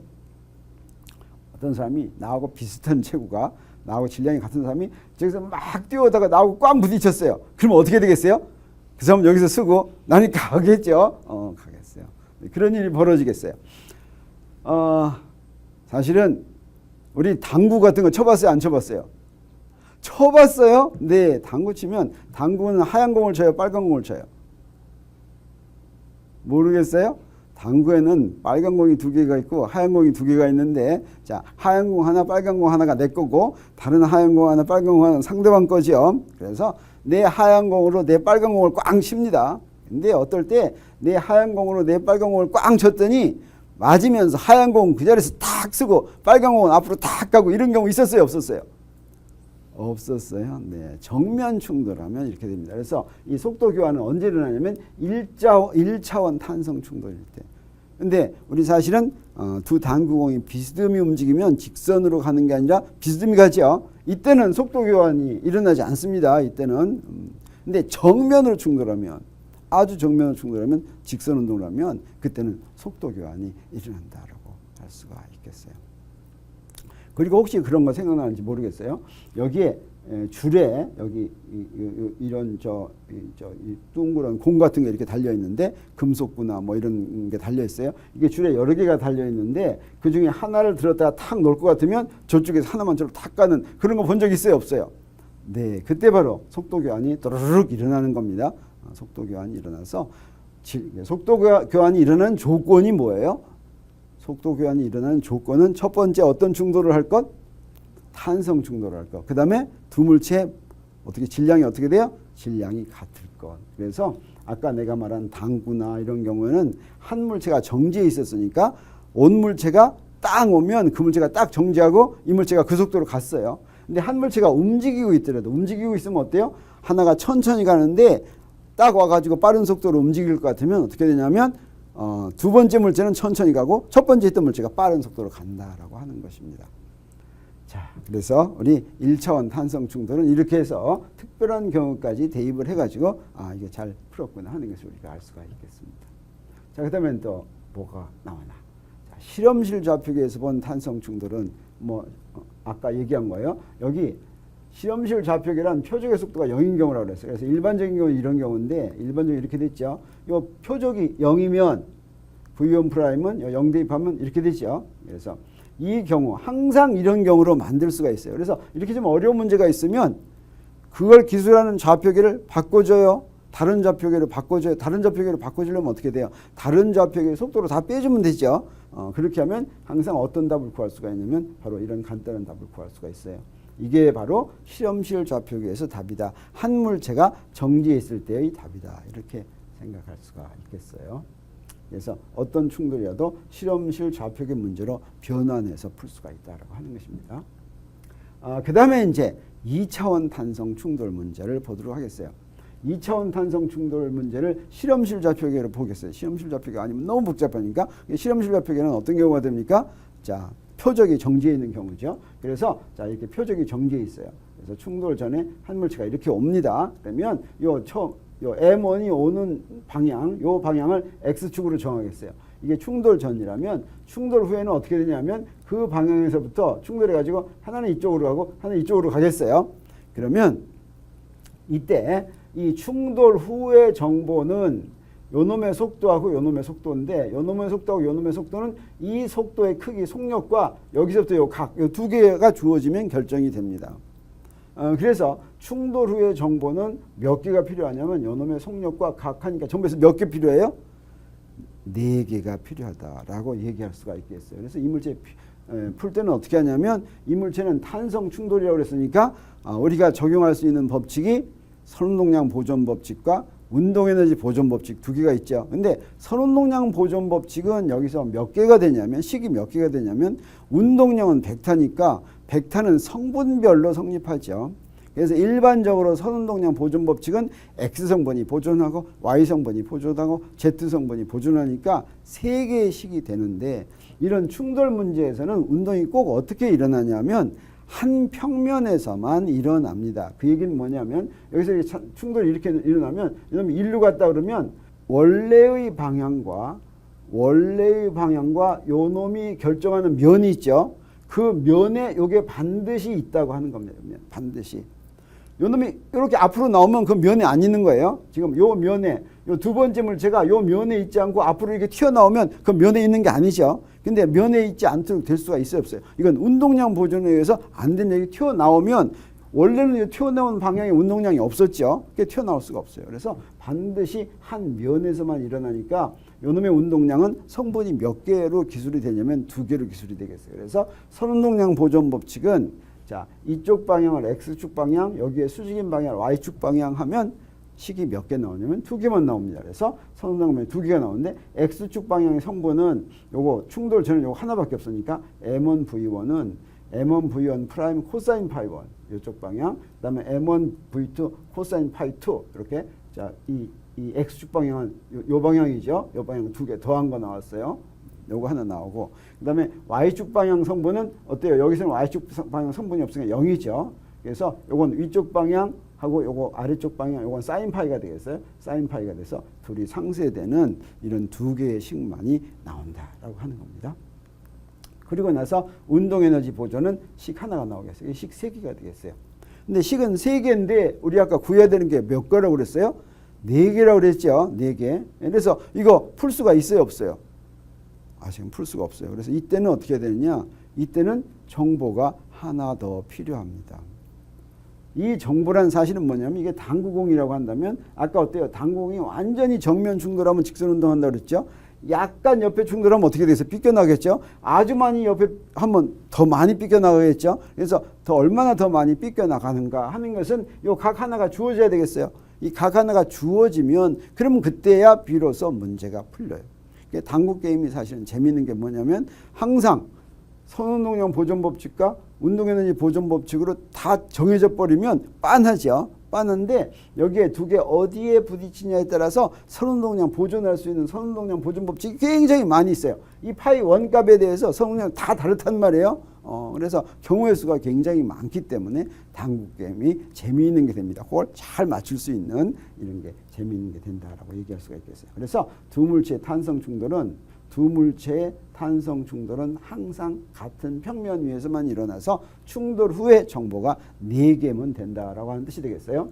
어떤 사람이 나하고 비슷한 체구가 나하고 질량이 같은 사람이 저기서 막 뛰어오다가 나하고 꽉 부딪혔어요. 그럼 어떻게 되겠어요? 그 사람은 여기서 쓰고 나니 가겠죠? 가겠어요. 그런 일이 벌어지겠어요. 사실은 우리 당구 같은 거 쳐봤어요? 안 쳐봤어요? 쳐봤어요? 네, 당구 치면 당구는 하얀 공을 쳐요? 빨간 공을 쳐요? 모르겠어요? 당구에는 빨간 공이 2개가 있고 하얀 공이 2개가 있는데, 자, 하얀 공 하나, 빨간 공 하나가 내 거고, 다른 하얀 공 하나, 빨간 공 하나는 상대방 거죠. 그래서 내 하얀 공으로 내 빨간 공을 꽝 칩니다. 근데 어떨 때 내 하얀 공으로 내 빨간 공을 꽝 쳤더니 맞으면서 하얀 공 그 자리에서 탁 쓰고 빨간 공은 앞으로 탁 가고 이런 경우 있었어요, 없었어요? 없었어요. 네, 정면 충돌하면 이렇게 됩니다. 그래서 이 속도 교환은 언제 일어나냐면 1차원 탄성 충돌일 때. 근데 우리 사실은 두 당구공이 비스듬히 움직이면 직선으로 가는 게 아니라 비스듬히 가죠. 이때는 속도 교환이 일어나지 않습니다. 이때는. 근데 정면으로 충돌하면, 아주 정면으로 충돌하면, 직선 운동을 하면 그때는 속도 교환이 일어난다라고 할 수가 있겠어요. 그리고 혹시 그런 거 생각나는지 모르겠어요. 여기에 줄에 여기 이런 이 둥그런 공 같은 게 이렇게 달려 있는데, 금속구나 뭐 이런 게 달려 있어요. 이게 줄에 여러 개가 달려 있는데 그 중에 하나를 들었다가 탁 놓을 것 같으면 저쪽에서 하나만 저로 탁 가는 그런 거 본 적 있어요, 없어요? 네, 그때 바로 속도 교환이 또르륵 일어나는 겁니다. 속도 교환이 일어나서 속도 교환이 일어나는 조건이 뭐예요? 속도 교환이 일어나는 조건은 첫 번째 어떤 충돌을 할 것? 탄성 충돌을 할 것. 그 다음에 두 물체 어떻게 질량이 어떻게 돼요? 질량이 같을 것. 그래서 아까 내가 말한 당구나 이런 경우에는 한 물체가 정지해 있었으니까 온 물체가 딱 오면 그 물체가 딱 정지하고 이 물체가 그 속도로 갔어요. 근데 한 물체가 움직이고 있더라도, 움직이고 있으면 어때요? 하나가 천천히 가는데 딱 와가지고 빠른 속도로 움직일 것 같으면 어떻게 되냐면 두 번째 물체는 천천히 가고 첫 번째 있던 물체가 빠른 속도로 간다라고 하는 것입니다. 자, 그래서 우리 1차원 탄성 충돌은 이렇게 해서 특별한 경우까지 대입을 해가지고 이게 잘 풀었구나 하는 것을 우리가 알 수가 있겠습니다. 자, 그다음엔 또 뭐가 나오나? 자, 실험실 좌표계에서 본 탄성 충돌은 뭐 아까 얘기한 거예요. 여기 실험실 좌표계란 표적의 속도가 0인 경우라고 그랬어요. 그래서 일반적인 경우는 이런 경우인데, 일반적으로 이렇게 됐죠. 요 표적이 0이면 V1 프라임은 0 대입하면 이렇게 되죠. 그래서 이 경우 항상 이런 경우로 만들 수가 있어요. 그래서 이렇게 좀 어려운 문제가 있으면 그걸 기술하는 좌표계를 바꿔줘요. 다른 좌표계를 바꿔줘요. 다른 좌표계를 바꿔주려면 어떻게 돼요? 다른 좌표계의 속도로 다 빼주면 되죠. 그렇게 하면 항상 어떤 답을 구할 수가 있냐면 바로 이런 간단한 답을 구할 수가 있어요. 이게 바로 실험실 좌표계에서 답이다. 한 물체가 정지해 있을 때의 답이다. 이렇게 생각할 수가 있겠어요. 그래서 어떤 충돌이라도 실험실 좌표계 문제로 변환해서 풀 수가 있다라고 하는 것입니다. 그 다음에 이제 2차원 탄성 충돌 문제를 보도록 하겠어요. 2차원 탄성 충돌 문제를 실험실 좌표계로 보겠어요. 실험실 좌표계 아니면 너무 복잡하니까 실험실 좌표계는 어떤 경우가 됩니까? 자, 표적이 정지해 있는 경우죠. 그래서 자, 이렇게 표적이 정지해 있어요. 그래서 충돌 전에 한 물체가 이렇게 옵니다. 그러면 요 M1이 오는 방향, 요 방향을 X축으로 정하겠어요. 이게 충돌 전이라면 충돌 후에는 어떻게 되냐면 그 방향에서부터 충돌해가지고 하나는 이쪽으로 가고 하나는 이쪽으로 가겠어요. 그러면 이때 이 충돌 후의 정보는 요놈의 속도하고 요놈의 속도인데, 요놈의 속도하고 요놈의 속도는 이 속도의 크기, 속력과 여기서부터 요 각, 요 두 개가 주어지면 결정이 됩니다. 그래서 충돌 후의 정보는 몇 개가 필요하냐면 요놈의 속력과 각하니까 전부 해서 몇 개 필요해요? 4개가 필요하다라고 얘기할 수가 있겠어요. 그래서 이 물체 풀 때는 어떻게 하냐면 이 물체는 탄성 충돌이라고 그랬으니까 우리가 적용할 수 있는 법칙이 선운동량 보존 법칙과 운동에너지 보존 법칙 2개가 있죠. 근데 선운동량 보존 법칙은 여기서 몇 개가 되냐면, 식이 몇 개가 되냐면 운동량은 벡터니까 벡터는 성분별로 성립하죠. 그래서 일반적으로 선운동량 보존 법칙은 X성분이 보존하고 Y성분이 보존하고 Z성분이 보존하니까 3개의 식이 되는데, 이런 충돌 문제에서는 운동이 꼭 어떻게 일어나냐면 한 평면에서만 일어납니다. 그 얘기는 뭐냐면 여기서 충돌이 이렇게 일어나면 이놈이 일로 갔다 그러면 원래의 방향과 요 놈이 결정하는 면이 있죠. 그 면에 요게 반드시 있다고 하는 겁니다. 반드시. 요 놈이 이렇게 앞으로 나오면 그 면에 안 있는 거예요. 지금 요 면에, 요 두 번째 물체가 요 면에 있지 않고 앞으로 이렇게 튀어나오면 그 면에 있는 게 아니죠. 근데 면에 있지 않도록 될 수가 있어요, 없어요? 이건 운동량 보존에 의해서 안 된 얘기 튀어나오면 원래는 튀어나오는 방향에 운동량이 없었죠. 그게 튀어나올 수가 없어요. 그래서 반드시 한 면에서만 일어나니까 요놈의 운동량은 성분이 몇 개로 기술이 되냐면 2개로 기술이 되겠어요. 그래서 선운동량 보존 법칙은 자, 이쪽 방향을 X축 방향, 여기에 수직인 방향을 Y축 방향 하면 식이 몇 개 나오냐면 2개만 나옵니다. 그래서 선운동량이 2개가 나오는데 X축 방향의 성분은 요거 충돌 저는 요거 하나밖에 없으니까 M1V1은 M1V1 프라임 코사인 파이 1 이쪽 방향, 그다음에 M1V2 코사인 파이 2 이렇게 자, 이 X축 방향은 요 방향이죠. 요 방향 2개 더한 거 나왔어요. 요거 하나 나오고 그다음에 Y축 방향 성분은 어때요? 여기서는 Y축 방향 성분이 없으니까 0이죠. 그래서 요건 위쪽 방향하고 요거 아래쪽 방향 요건 사인 파이가 되겠어요. 사인 파이가 돼서 둘이 상쇄되는 이런 2개의 식만이 나온다라고 하는 겁니다. 그리고 나서 운동 에너지 보존은 식 하나가 나오겠어요. 식 3개가 되겠어요. 근데 식은 3개인데 우리 아까 구해야 되는 게 몇 개라고 그랬어요? 4개라고 그랬죠. 4개. 그래서 이거 풀 수가 있어요, 없어요? 지금 풀 수가 없어요. 그래서 이때는 어떻게 해야 되느냐? 이때는 정보가 하나 더 필요합니다. 이 정보란 사실은 뭐냐면 이게 당구공이라고 한다면 아까 어때요? 당구공이 완전히 정면 충돌하면 직선 운동한다고 그랬죠? 약간 옆에 충돌하면 어떻게 되겠어요? 삐껴나겠죠? 아주 많이 옆에 하면 더 많이 삐껴나가겠죠? 그래서 더 얼마나 더 많이 삐껴나가는가 하는 것은 이 각 하나가 주어져야 되겠어요. 이 각 하나가 주어지면 그러면 그때야 비로소 문제가 풀려요. 당구 게임이 사실은 재미있는 게 뭐냐면 항상 선운동량 보존 법칙과 운동에너지 보존 법칙으로 다 정해져 버리면 빤하죠. 빤한데 여기에 2개 어디에 부딪히냐에 따라서 선운동량 보존할 수 있는 선운동량 보존 법칙이 굉장히 많이 있어요. 이 파이 원값에 대해서 선운동량 다 다르단 말이에요. 그래서 경우의 수가 굉장히 많기 때문에 당구 게임이 재미있는 게 됩니다. 그걸 잘 맞출 수 있는 이런 게 재미있는 게 된다라고 얘기할 수가 있겠어요. 그래서 두 물체의 탄성 충돌은 항상 같은 평면 위에서만 일어나서 충돌 후에 정보가 4개면 된다라고 하는 뜻이 되겠어요.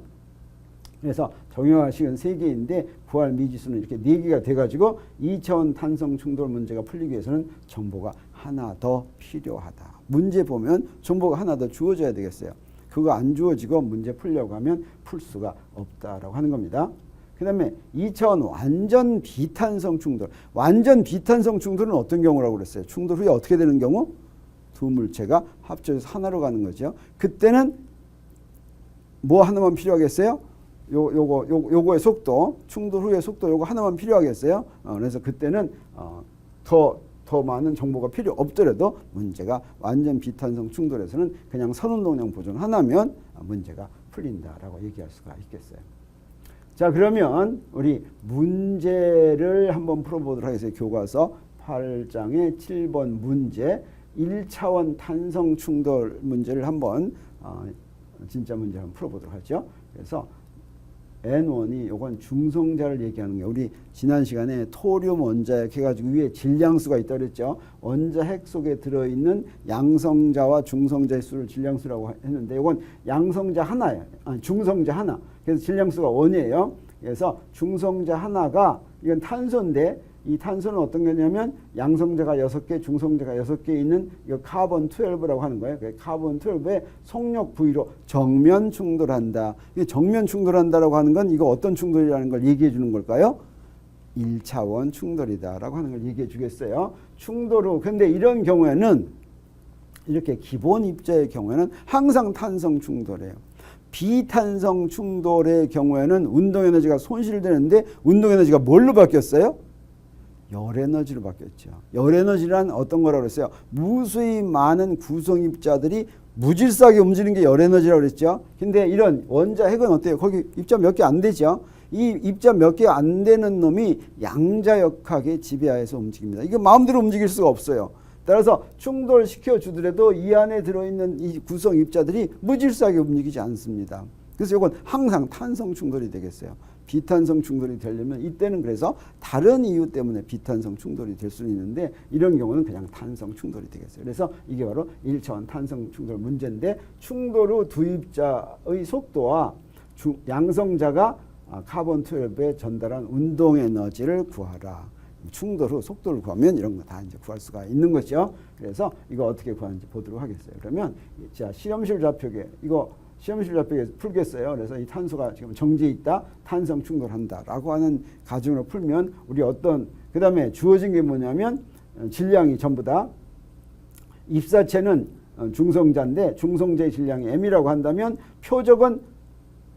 그래서 정형화식은 3개인데 부활 미지수는 이렇게 4개가 돼가지고 2차원 탄성 충돌 문제가 풀리기 위해서는 정보가 하나 더 필요하다. 문제 보면 정보가 하나 더 주어져야 되겠어요. 그거 안 주어지고 문제 풀려고 하면 풀 수가 없다라고 하는 겁니다. 그 다음에 2차원 완전 비탄성 충돌. 완전 비탄성 충돌은 어떤 경우라고 그랬어요? 충돌 후에 어떻게 되는 경우? 두 물체가 합쳐져서 하나로 가는 거죠. 그때는 뭐 하나만 필요하겠어요? 요거의 속도, 충돌 후의 속도 요거 하나만 필요하겠어요? 그래서 그때는 더 많은 정보가 필요 없더라도 문제가 완전 비탄성 충돌에서는 그냥 선운동량 보존 하나면 문제가 풀린다라고 얘기할 수가 있겠어요. 자, 그러면 우리 문제를 한번 풀어보도록 하겠습니다. 교과서 8장의 7번 문제 1차원 탄성 충돌 문제를 한번 진짜 문제 한번 풀어보도록 하죠. 그래서 N1이 요건 중성자를 얘기하는 거예요. 우리 지난 시간에 토륨 원자핵 해가지고 위에 질량수가 있다고 그랬죠. 원자핵 속에 들어있는 양성자와 중성자의 수를 질량수라고 했는데 이건 양성자 하나예요. 중성자 하나. 그래서 질량수가 1이에요. 그래서 중성자 하나가 이건 탄소인데 이 탄소는 어떤 거냐면 양성자가 6개, 중성자가 6개 있는 이거 카본 12라고 하는 거예요. 카본 12의 속력 부위로 정면 충돌한다. 정면 충돌한다라고 하는 건 이거 어떤 충돌이라는 걸 얘기해 주는 걸까요? 1차원 충돌이다라고 하는 걸 얘기해 주겠어요. 충돌 후 근데 이런 경우에는 이렇게 기본 입자의 경우에는 항상 탄성 충돌이에요. 비탄성 충돌의 경우에는 운동에너지가 손실되는데 운동에너지가 뭘로 바뀌었어요? 열에너지로 바뀌었죠. 열에너지란 어떤 거라고 그랬어요? 무수히 많은 구성입자들이 무질서하게 움직이는 게 열에너지라고 그랬죠. 근데 이런 원자핵은 어때요? 거기 입자 몇 개 안 되죠. 이 입자 몇 개 안 되는 놈이 양자역학의 지배하에서 움직입니다. 이거 마음대로 움직일 수가 없어요. 따라서 충돌시켜 주더라도 이 안에 들어있는 이 구성 입자들이 무질서하게 움직이지 않습니다. 그래서 이건 항상 탄성 충돌이 되겠어요. 비탄성 충돌이 되려면 이때는 그래서 다른 이유 때문에 비탄성 충돌이 될 수는 있는데 이런 경우는 그냥 탄성 충돌이 되겠어요. 그래서 이게 바로 1차원 탄성 충돌 문제인데 충돌 후 두 입자의 속도와 양성자가 카본 12에 전달한 운동 에너지를 구하라. 충돌 후 속도를 구하면 이런 거 다 이제 구할 수가 있는 거죠. 그래서 이거 어떻게 구하는지 보도록 하겠어요. 그러면 자, 실험실 좌표계 이거 시험실 잡히게 풀겠어요. 그래서 이 탄소가 지금 정지해 있다, 탄성 충돌한다라고 하는 가정으로 풀면 우리 그 다음에 주어진 게 뭐냐면 질량이 전부 다 입사체는 중성자인데 중성자의 질량이 m이라고 한다면 표적은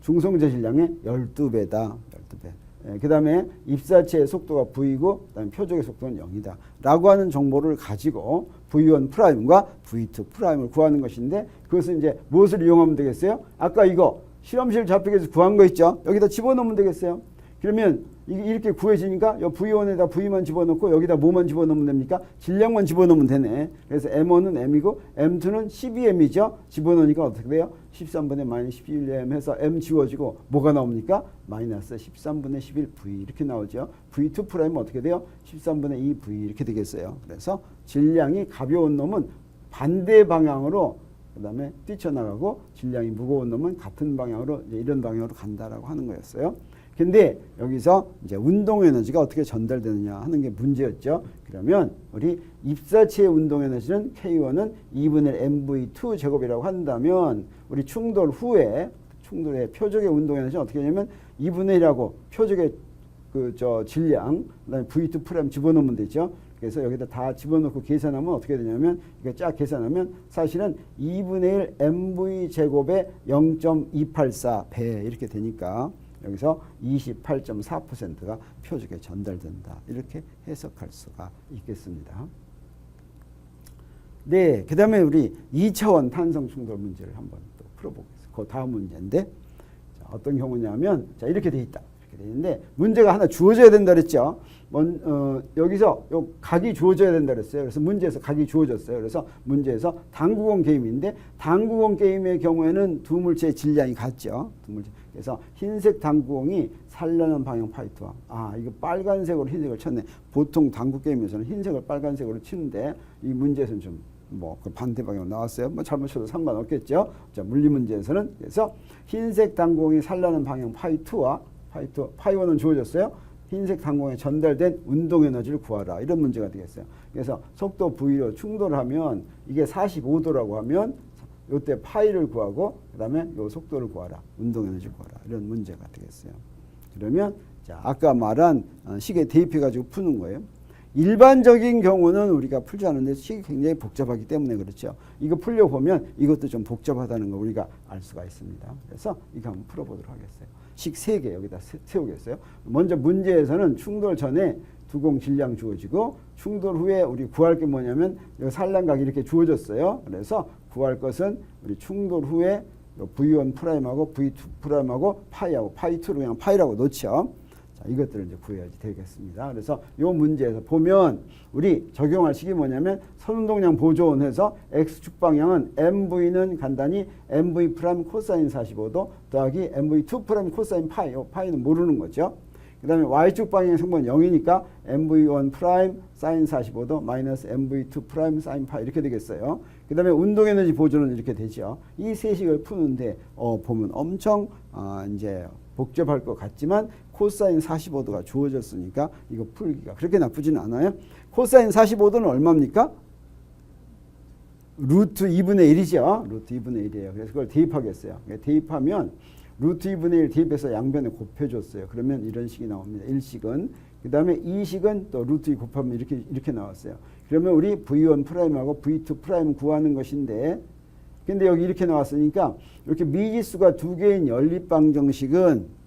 중성자 질량의 12배다. 12배. 그 다음에 입사체의 속도가 V고 그다음에 표적의 속도는 0이다. 라고 하는 정보를 가지고 V1 프라임과 V2 프라임을 구하는 것인데 그것은 이제 무엇을 이용하면 되겠어요? 아까 이거 실험실 좌표에서 구한 거 있죠? 여기다 집어넣으면 되겠어요. 그러면 이렇게 구해지니까 V1에다 V만 집어넣고 여기다 뭐만 집어넣으면 됩니까? 질량만 집어넣으면 되네. 그래서 M1은 M이고 M2는 12M이죠. 집어넣으니까 어떻게 돼요? 13분의 마이너스 11M 해서 M 지워지고 뭐가 나옵니까? 마이너스 13분의 11V 이렇게 나오죠. V2 프라임은 어떻게 돼요? 13분의 2V 이렇게 되겠어요. 그래서 질량이 가벼운 놈은 반대 방향으로 그 다음에 뛰쳐나가고 질량이 무거운 놈은 같은 방향으로 이제 이런 방향으로 간다라고 하는 거였어요. 근데 여기서 이제 운동 에너지가 어떻게 전달되느냐 하는 게 문제였죠. 그러면 우리 입사체의 운동 에너지는 K1은 2분의 mv2 제곱이라고 한다면 우리 충돌 후에 충돌의 표적의 운동 에너지는 어떻게 되냐면 2분의 1하고 표적의 질량 그다음에 V2 프라임 집어넣으면 되죠. 그래서 여기다 다 집어넣고 계산하면 어떻게 되냐면 이거 쫙 계산하면 사실은 2분의 1 mv 제곱에 0.284배 이렇게 되니까 여기서 28.4%가 표적에 전달된다. 이렇게 해석할 수가 있겠습니다. 네, 그 다음에 우리 2차원 탄성 충돌 문제를 한번 또 풀어보겠습니다. 그 다음 문제인데 자, 어떤 경우냐면 자 이렇게 돼 있다. 이렇게 돼 있는데 문제가 하나 주어져야 된다 그랬죠. 여기서 각이 주어져야 된다 그랬어요. 그래서 문제에서 각이 주어졌어요. 그래서 문제에서 당구공 게임인데 당구공 게임의 경우에는 두 물체의 질량이 같죠. 두 물체. 그래서 흰색 당구공이 산란한 방향 파이트와 이거 빨간색으로 흰색을 쳤네. 보통 당구 게임에서는 흰색을 빨간색으로 치는데 이 문제에서는 좀 그 반대 방향으로 나왔어요. 뭐 잘못 쳐도 상관없겠죠. 자, 물리 문제에서는 그래서 흰색 당구공이 산란한 방향 파이2와 파이1은 주어졌어요. 흰색 당구공에 전달된 운동 에너지를 구하라. 이런 문제가 되겠어요. 그래서 속도 V로 충돌을 하면 이게 45도라고 하면 이때 파이를 구하고 그다음에 요 속도를 구하라. 운동 에너지 구하라. 이런 문제가 되겠어요. 그러면 자, 아까 말한 식에 대입해 가지고 푸는 거예요. 일반적인 경우는 우리가 풀지 않는데 식이 굉장히 복잡하기 때문에 그렇죠. 이거 풀려 보면 이것도 좀 복잡하다는 걸 우리가 알 수가 있습니다. 그래서 이거 한번 풀어보도록 하겠어요. 식 3개 여기다 세우겠어요. 먼저 문제에서는 충돌 전에 두공 질량 주어지고 충돌 후에 우리 구할 게 뭐냐면 여기 산란각이 이렇게 주어졌어요. 그래서 구할 것은 우리 충돌 후에 V1 프라임하고 V2 프라임하고 파이하고 파이2로 그냥 파이라고 놓죠. 자, 이것들을 이제 구해야지 되겠습니다. 그래서 이 문제에서 보면 우리 적용할 식이 뭐냐면 선운동량 보조원해서 X축 방향은 MV는 간단히 MV 프라임 코사인 45도 더하기 MV2 프라임 코사인 파이. 파이는 모르는 거죠. 그 다음에 Y축 방향의 성분은 0이니까 MV1 프라임 사인 45도 마이너스 MV2 프라임 사인 파이 이렇게 되겠어요. 그 다음에 운동에너지 보조는 이렇게 되죠. 이 세 식을 푸는데 보면 엄청 이제 복잡할 것 같지만 코사인 45도가 주어졌으니까 이거 풀기가 그렇게 나쁘지는 않아요. 코사인 45도는 얼마입니까? 루트 2분의 1이죠. 루트 2분의 1이에요. 그래서 그걸 대입하겠어요. 대입하면 루트 2분의 1 대입해서 양변에 곱해줬어요. 그러면 이런 식이 나옵니다. 1식은. 그 다음에 2식은 또 루트 2 곱하면 이렇게 나왔어요. 그러면 우리 V1 프라임하고 V2 프라임 구하는 것인데 근데 여기 이렇게 나왔으니까 이렇게 미지수가 두 개인 연립방정식은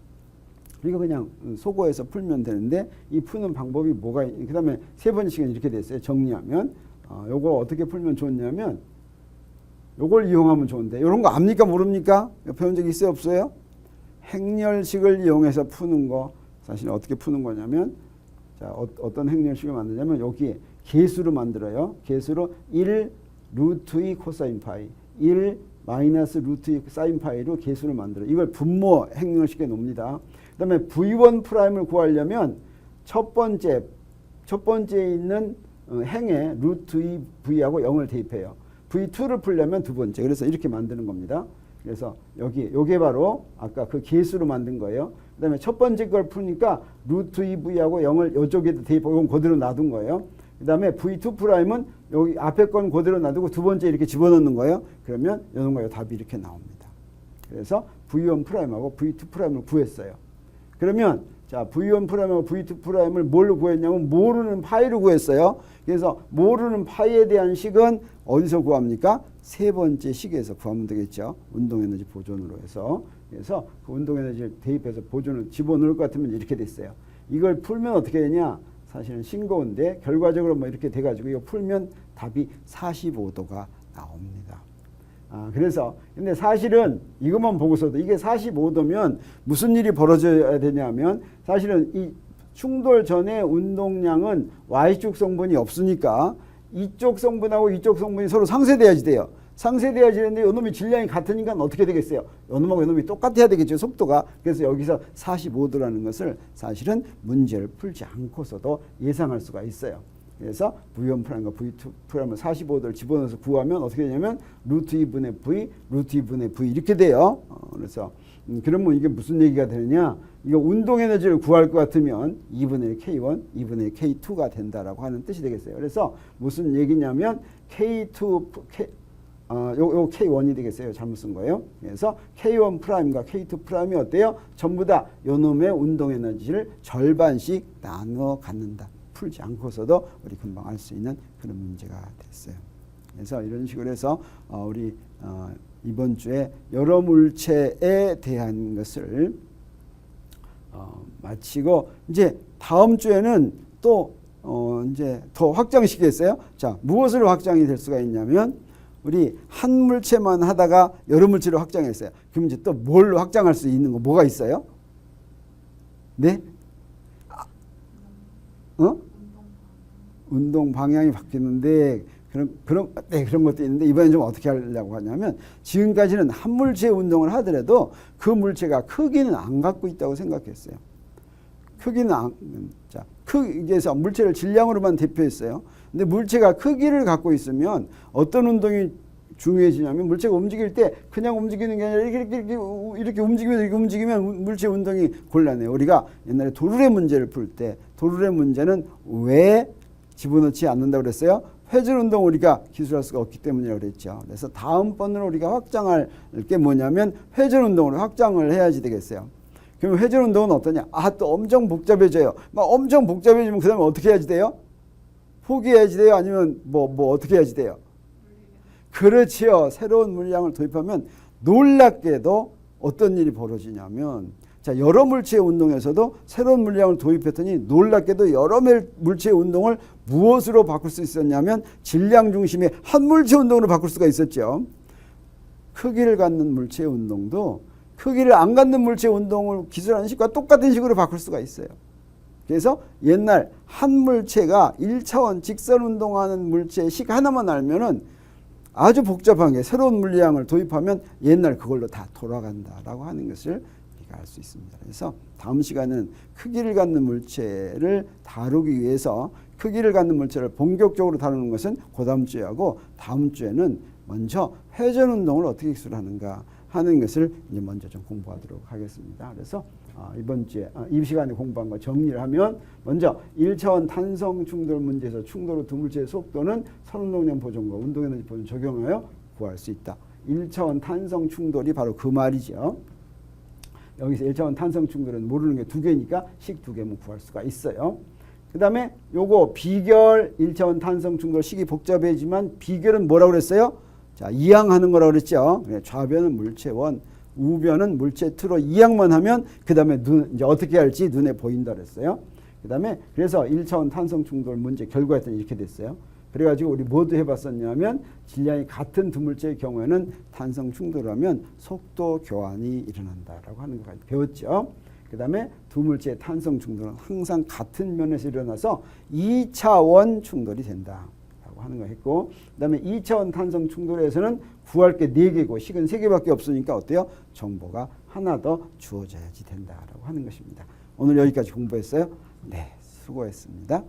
이거 그냥 소거해서 풀면 되는데 이 푸는 방법이 뭐가 그 다음에 세 번씩은 이렇게 됐어요. 정리하면 요거 어떻게 풀면 좋냐면 요걸 이용하면 좋은데 이런 거 압니까 모릅니까? 배운 적 있어요 없어요? 행렬식을 이용해서 푸는 거 사실 어떻게 푸는 거냐면 자 어떤 행렬식을 만드냐면 여기에 개수로 만들어요. 개수로 1 루트 2 코사인 파이 1 마이너스 루트 2 사인 파이로 개수를 만들어요. 이걸 분모 행렬식에 놓습니다. 그 다음에 V1 프라임을 구하려면 첫 번째 있는 행에 루트 2 V하고 0을 대입해요. V2를 풀려면 두 번째. 그래서 이렇게 만드는 겁니다. 그래서 요게 바로 아까 그 개수로 만든 거예요. 그 다음에 첫 번째 걸 푸니까 루트 2V하고 0을 이쪽에도 대입하고 이건 그대로 놔둔 거예요. 그 다음에 V2 프라임은 여기 앞에 건 그대로 놔두고 두 번째 이렇게 집어넣는 거예요. 그러면 이런 거예요. 답이 이렇게 나옵니다. 그래서 V1'하고 V2'을 구했어요. 그러면 자, V1'하고 V2'을 뭘로 구했냐면 모르는 파이로 구했어요. 그래서 모르는 파이에 대한 식은 어디서 구합니까? 세 번째 식에서 구하면 되겠죠. 운동에너지 보존으로 해서. 그래서 그 운동에너지를 대입해서 보존을 집어넣을 것 같으면 이렇게 됐어요. 이걸 풀면 어떻게 되냐? 사실은 싱거운데 결과적으로 뭐 이렇게 돼가지고 이거 풀면 답이 45도가 나옵니다. 그래서 근데 사실은 이것만 보고서도 이게 45도면 무슨 일이 벌어져야 되냐면 사실은 이 충돌 전에 운동량은 Y축 성분이 없으니까 이쪽 성분하고 이쪽 성분이 서로 상쇄돼야지 돼요. 상쇄돼야지 되는데 이놈이 질량이 같으니까 어떻게 되겠어요? 이놈하고 이놈이 똑같아야 되겠죠, 속도가. 그래서 여기서 45도라는 것을 사실은 문제를 풀지 않고서도 예상할 수가 있어요. 그래서 V1'과 V2'을 45도를 집어넣어서 구하면 어떻게 되냐면 루트 2분의 V, 루트 2분의 V 이렇게 돼요. 그래서 그러면 이게 무슨 얘기가 되느냐? 이거 운동 에너지를 구할 것 같으면 2분의 K1, 2분의 K2가 된다라고 하는 뜻이 되겠어요. 그래서 무슨 얘기냐면 K2, 요 K1이 되겠어요. 잘못 쓴 거예요. 그래서 K1'과 K2'이 어때요? 전부 다 요놈의 운동 에너지를 절반씩 나누어 갖는다. 풀지 않고서도 우리 금방 알 수 있는 그런 문제가 됐어요. 그래서 이런 식으로 해서 우리 이번 주에 여러 물체에 대한 것을 마치고 이제 다음 주에는 또 이제 더 확장시키겠어요. 자, 무엇으로 확장이 될 수가 있냐면 우리 한 물체만 하다가 여러 물체로 확장했어요. 그럼 이제 또 뭘로 확장할 수 있는 거 뭐가 있어요? 네? 운동 방향이 바뀌는데 그런 것도 있는데 이번엔 좀 어떻게 하려고 하냐면 지금까지는 한 물체 운동을 하더라도 그 물체가 크기는 안 갖고 있다고 생각했어요. 크기에서 물체를 질량으로만 대표했어요. 근데 물체가 크기를 갖고 있으면 어떤 운동이 중요해지냐면 물체가 움직일 때 그냥 움직이는 게 아니라 이렇게 움직이면 물체 운동이 곤란해요. 우리가 옛날에 도르래 문제를 풀 때 도르래 문제는 왜 집어넣지 않는다고 그랬어요? 회전 운동 우리가 기술할 수가 없기 때문이라고 그랬죠. 그래서 다음번으로 우리가 확장할 게 뭐냐면 회전 운동으로 확장을 해야지 되겠어요. 그럼 회전 운동은 어떠냐? 또 엄청 복잡해져요. 막 엄청 복잡해지면 그 다음에 어떻게 해야지 돼요? 포기해야지 돼요? 아니면 뭐 어떻게 해야지 돼요? 그렇지요. 새로운 물량을 도입하면 놀랍게도 어떤 일이 벌어지냐면 자, 여러 물체의 운동에서도 새로운 물량을 도입했더니 놀랍게도 여러 물체의 운동을 무엇으로 바꿀 수 있었냐면 질량 중심의 한 물체 운동으로 바꿀 수가 있었죠. 크기를 갖는 물체의 운동도 크기를 안 갖는 물체의 운동을 기술하는 식과 똑같은 식으로 바꿀 수가 있어요. 그래서 옛날 한 물체가 1차원 직선 운동하는 물체의 식 하나만 알면은 아주 복잡한 게 새로운 물량을 도입하면 옛날 그걸로 다 돌아간다라고 하는 것을 알 수 있습니다. 그래서 다음 시간은 크기를 갖는 물체를 다루기 위해서 크기를 갖는 물체를 본격적으로 다루는 것은 그 다음 주에 하고 다음 주에는 먼저 회전 운동을 어떻게 기술하는가 하는 것을 이제 먼저 좀 공부하도록 하겠습니다. 그래서 이번 주에 이 시간에 공부한 거 정리를 하면 먼저 1차원 탄성 충돌 문제에서 충돌 후 두 물체의 속도는 선운동량 보존과 운동에너지 보존 적용하여 구할 수 있다. 1차원 탄성 충돌이 바로 그 말이죠. 여기서 1차원 탄성 충돌은 모르는 게 두 개니까 식 두 개면 구할 수가 있어요. 그 다음에 요거 비결 1차원 탄성 충돌 식이 복잡해지만 비결은 뭐라고 그랬어요? 자, 이항하는 거라고 그랬죠. 좌변은 물체원, 우변은 물체2로 이항만 하면 그 다음에 이제 어떻게 할지 눈에 보인다 그랬어요. 그 다음에 그래서 1차원 탄성 충돌 문제 결과였더니 이렇게 됐어요. 그래가지고 우리 뭐도 해봤었냐면 질량이 같은 두 물체의 경우에는 탄성 충돌하면 속도 교환이 일어난다라고 하는 것까지 배웠죠. 그 다음에 두 물체의 탄성 충돌은 항상 같은 면에서 일어나서 2차원 충돌이 된다라고 하는 거 했고, 그 다음에 2차원 탄성 충돌에서는 구할 게 4개고 식은 3개밖에 없으니까 어때요? 정보가 하나 더 주어져야지 된다라고 하는 것입니다. 오늘 여기까지 공부했어요. 네, 수고했습니다.